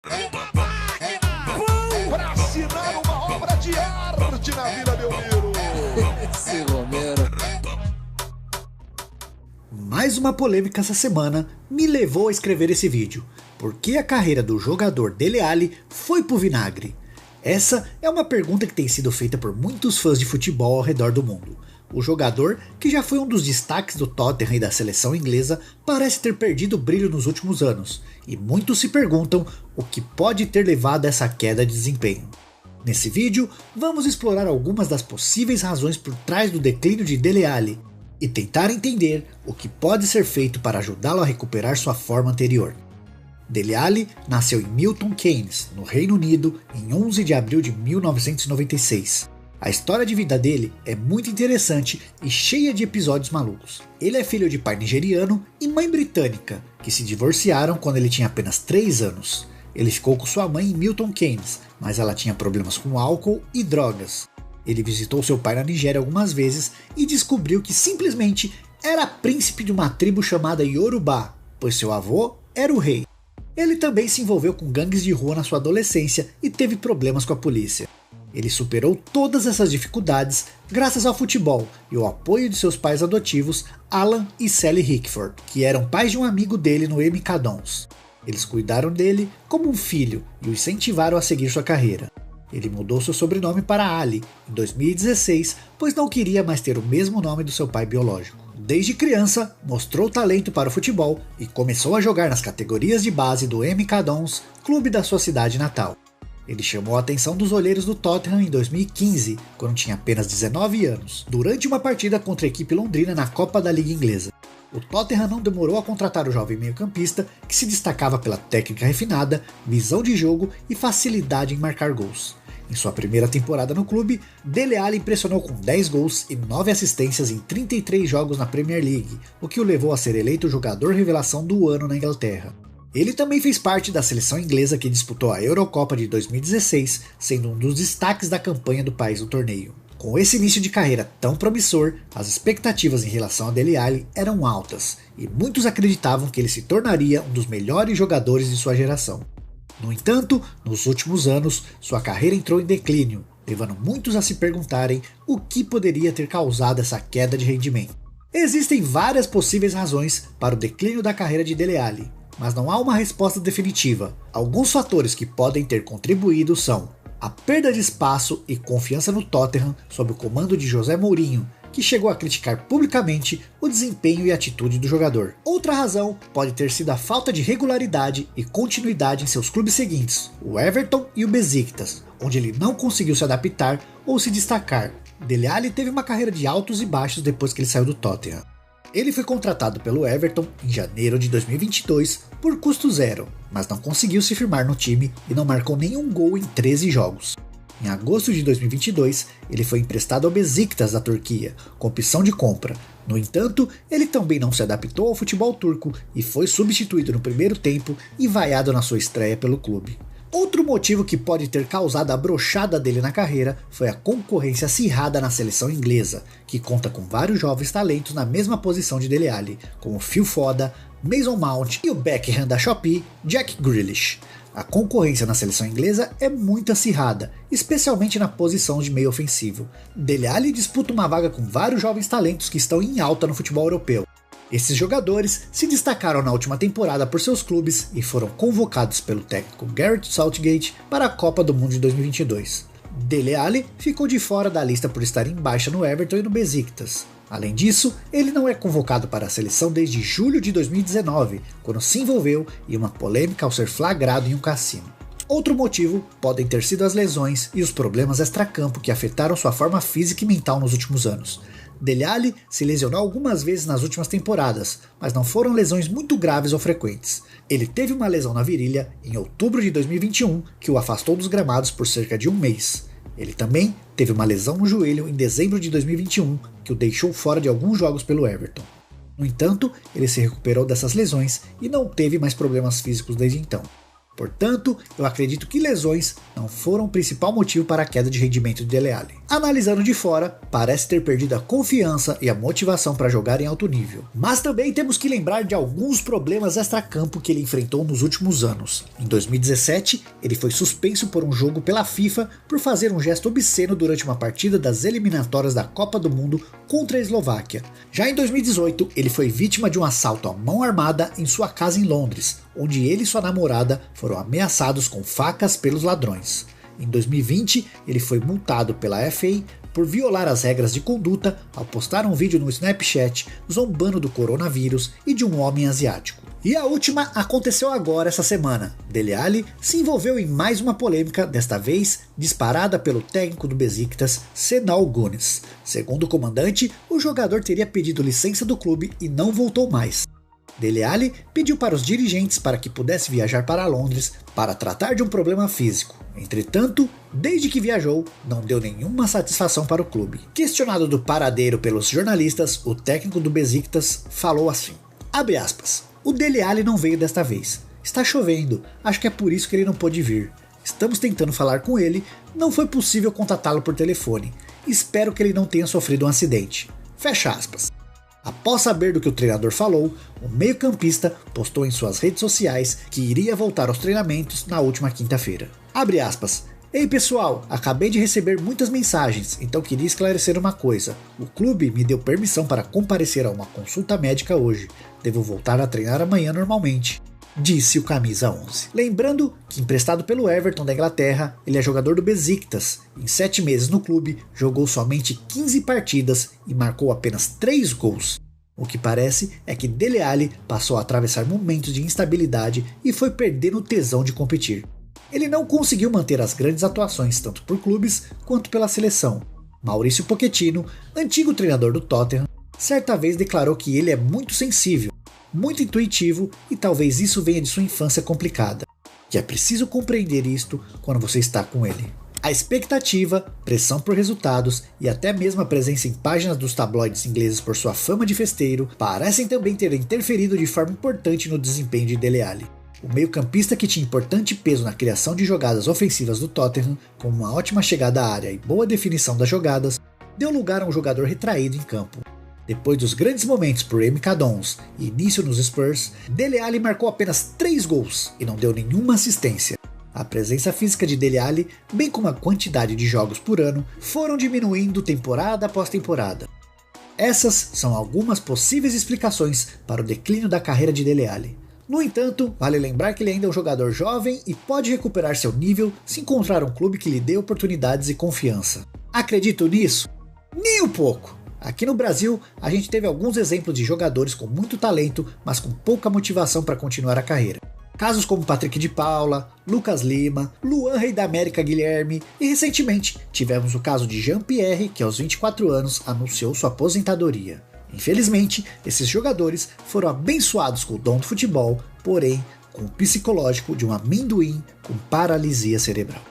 Para assinar uma obra de arte na Vila Belmiro. Esse Romero. Mais uma polêmica essa semana me levou a escrever esse vídeo, porque a carreira do jogador Dele Alli foi pro vinagre. Essa é uma pergunta que tem sido feita por muitos fãs de futebol ao redor do mundo. O jogador, que já foi um dos destaques do Tottenham e da seleção inglesa, parece ter perdido o brilho nos últimos anos, e muitos se perguntam o que pode ter levado a essa queda de desempenho. Nesse vídeo, vamos explorar algumas das possíveis razões por trás do declínio de Dele Alli, e tentar entender o que pode ser feito para ajudá-lo a recuperar sua forma anterior. Dele Alli nasceu em Milton Keynes, no Reino Unido, em 11 de abril de 1996. A história de vida dele é muito interessante e cheia de episódios malucos. Ele é filho de pai nigeriano e mãe britânica, que se divorciaram quando ele tinha apenas 3 anos. Ele ficou com sua mãe em Milton Keynes, mas ela tinha problemas com álcool e drogas. Ele visitou seu pai na Nigéria algumas vezes e descobriu que simplesmente era príncipe de uma tribo chamada Yorubá, pois seu avô era o rei. Ele também se envolveu com gangues de rua na sua adolescência e teve problemas com a polícia. Ele superou todas essas dificuldades graças ao futebol e ao apoio de seus pais adotivos, Alan e Sally Hickford, que eram pais de um amigo dele no MK Dons. Eles cuidaram dele como um filho e o incentivaram a seguir sua carreira. Ele mudou seu sobrenome para Ali em 2016, pois não queria mais ter o mesmo nome do seu pai biológico. Desde criança, mostrou talento para o futebol e começou a jogar nas categorias de base do MK Dons, clube da sua cidade natal. Ele chamou a atenção dos olheiros do Tottenham em 2015, quando tinha apenas 19 anos, durante uma partida contra a equipe londrina na Copa da Liga Inglesa. O Tottenham não demorou a contratar o jovem meio-campista, que se destacava pela técnica refinada, visão de jogo e facilidade em marcar gols. Em sua primeira temporada no clube, Dele Alli impressionou com 10 gols e 9 assistências em 33 jogos na Premier League, o que o levou a ser eleito o jogador revelação do ano na Inglaterra. Ele também fez parte da seleção inglesa que disputou a Eurocopa de 2016, sendo um dos destaques da campanha do país no torneio. Com esse início de carreira tão promissor, as expectativas em relação a Dele Alli eram altas, e muitos acreditavam que ele se tornaria um dos melhores jogadores de sua geração. No entanto, nos últimos anos, sua carreira entrou em declínio, levando muitos a se perguntarem o que poderia ter causado essa queda de rendimento. Existem várias possíveis razões para o declínio da carreira de Dele Alli, mas não há uma resposta definitiva. Alguns fatores que podem ter contribuído são a perda de espaço e confiança no Tottenham sob o comando de José Mourinho, que chegou a criticar publicamente o desempenho e atitude do jogador. Outra razão pode ter sido a falta de regularidade e continuidade em seus clubes seguintes, o Everton e o Besiktas, onde ele não conseguiu se adaptar ou se destacar. Dele Alli teve uma carreira de altos e baixos depois que ele saiu do Tottenham. Ele foi contratado pelo Everton em janeiro de 2022 por custo zero, mas não conseguiu se firmar no time e não marcou nenhum gol em 13 jogos. Em agosto de 2022, ele foi emprestado ao Besiktas da Turquia, com opção de compra. No entanto, ele também não se adaptou ao futebol turco e foi substituído no primeiro tempo e vaiado na sua estreia pelo clube. Outro motivo que pode ter causado a brochada dele na carreira foi a concorrência acirrada na seleção inglesa, que conta com vários jovens talentos na mesma posição de Dele Alli, como Phil Foden, Mason Mount e o Beckham da Shopee, Jack Grealish. A concorrência na seleção inglesa é muito acirrada, especialmente na posição de meio ofensivo. Dele Alli disputa uma vaga com vários jovens talentos que estão em alta no futebol europeu. Esses jogadores se destacaram na última temporada por seus clubes e foram convocados pelo técnico Gareth Southgate para a Copa do Mundo de 2022. Dele Alli ficou de fora da lista por estar em baixa no Everton e no Besiktas. Além disso, ele não é convocado para a seleção desde julho de 2019, quando se envolveu em uma polêmica ao ser flagrado em um cassino. Outro motivo podem ter sido as lesões e os problemas extracampo que afetaram sua forma física e mental nos últimos anos. Dele Alli se lesionou algumas vezes nas últimas temporadas, mas não foram lesões muito graves ou frequentes. Ele teve uma lesão na virilha em outubro de 2021 que o afastou dos gramados por cerca de um mês. Ele também teve uma lesão no joelho em dezembro de 2021 que o deixou fora de alguns jogos pelo Everton. No entanto, ele se recuperou dessas lesões e não teve mais problemas físicos desde então. Portanto, eu acredito que lesões não foram o principal motivo para a queda de rendimento de Dele Alli. Analisando de fora, parece ter perdido a confiança e a motivação para jogar em alto nível. Mas também temos que lembrar de alguns problemas extracampo que ele enfrentou nos últimos anos. Em 2017, ele foi suspenso por um jogo pela FIFA por fazer um gesto obsceno durante uma partida das eliminatórias da Copa do Mundo contra a Eslováquia. Já em 2018, ele foi vítima de um assalto à mão armada em sua casa em Londres, onde ele e sua namorada foram ameaçados com facas pelos ladrões. Em 2020, ele foi multado pela FA por violar as regras de conduta ao postar um vídeo no Snapchat zombando do coronavírus e de um homem asiático. E a última aconteceu agora essa semana. Dele Alli se envolveu em mais uma polêmica, desta vez disparada pelo técnico do Besiktas, Şenol Güneş. Segundo o comandante, o jogador teria pedido licença do clube e não voltou mais. Dele Alli pediu para os dirigentes para que pudesse viajar para Londres para tratar de um problema físico. Entretanto, desde que viajou, não deu nenhuma satisfação para o clube. Questionado do paradeiro pelos jornalistas, o técnico do Besiktas falou assim, abre aspas, o Dele Alli não veio desta vez. Está chovendo, acho que é por isso que ele não pôde vir. Estamos tentando falar com ele, não foi possível contatá-lo por telefone. Espero que ele não tenha sofrido um acidente. Fecha aspas. Após saber do que o treinador falou, o meio-campista postou em suas redes sociais que iria voltar aos treinamentos na última quinta-feira. Abre aspas. Ei pessoal, acabei de receber muitas mensagens, então queria esclarecer uma coisa. O clube me deu permissão para comparecer a uma consulta médica hoje. Devo voltar a treinar amanhã normalmente, disse o camisa 11. Lembrando que emprestado pelo Everton da Inglaterra, ele é jogador do Besiktas. Em 7 meses no clube, jogou somente 15 partidas e marcou apenas 3 gols. O que parece é que Dele Alli passou a atravessar momentos de instabilidade e foi perdendo o tesão de competir. Ele não conseguiu manter as grandes atuações tanto por clubes quanto pela seleção. Maurício Pochettino, antigo treinador do Tottenham, certa vez declarou que ele é muito sensível, muito intuitivo e talvez isso venha de sua infância complicada, que é preciso compreender isto quando você está com ele. A expectativa, pressão por resultados e até mesmo a presença em páginas dos tabloides ingleses por sua fama de festeiro parecem também ter interferido de forma importante no desempenho de Dele Alli. O meio-campista que tinha importante peso na criação de jogadas ofensivas do Tottenham, com uma ótima chegada à área e boa definição das jogadas, deu lugar a um jogador retraído em campo. Depois dos grandes momentos por MK Dons e início nos Spurs, Dele Alli marcou apenas 3 gols e não deu nenhuma assistência. A presença física de Dele Alli, bem como a quantidade de jogos por ano, foram diminuindo temporada após temporada. Essas são algumas possíveis explicações para o declínio da carreira de Dele Alli. No entanto, vale lembrar que ele ainda é um jogador jovem e pode recuperar seu nível se encontrar um clube que lhe dê oportunidades e confiança. Acredito nisso? Nem um pouco! Aqui no Brasil, a gente teve alguns exemplos de jogadores com muito talento, mas com pouca motivação para continuar a carreira. Casos como Patrick de Paula, Lucas Lima, Luan Rei da América Guilherme e recentemente tivemos o caso de Jean-Pierre, que aos 24 anos anunciou sua aposentadoria. Infelizmente, esses jogadores foram abençoados com o dom do futebol, porém com o psicológico de um amendoim com paralisia cerebral.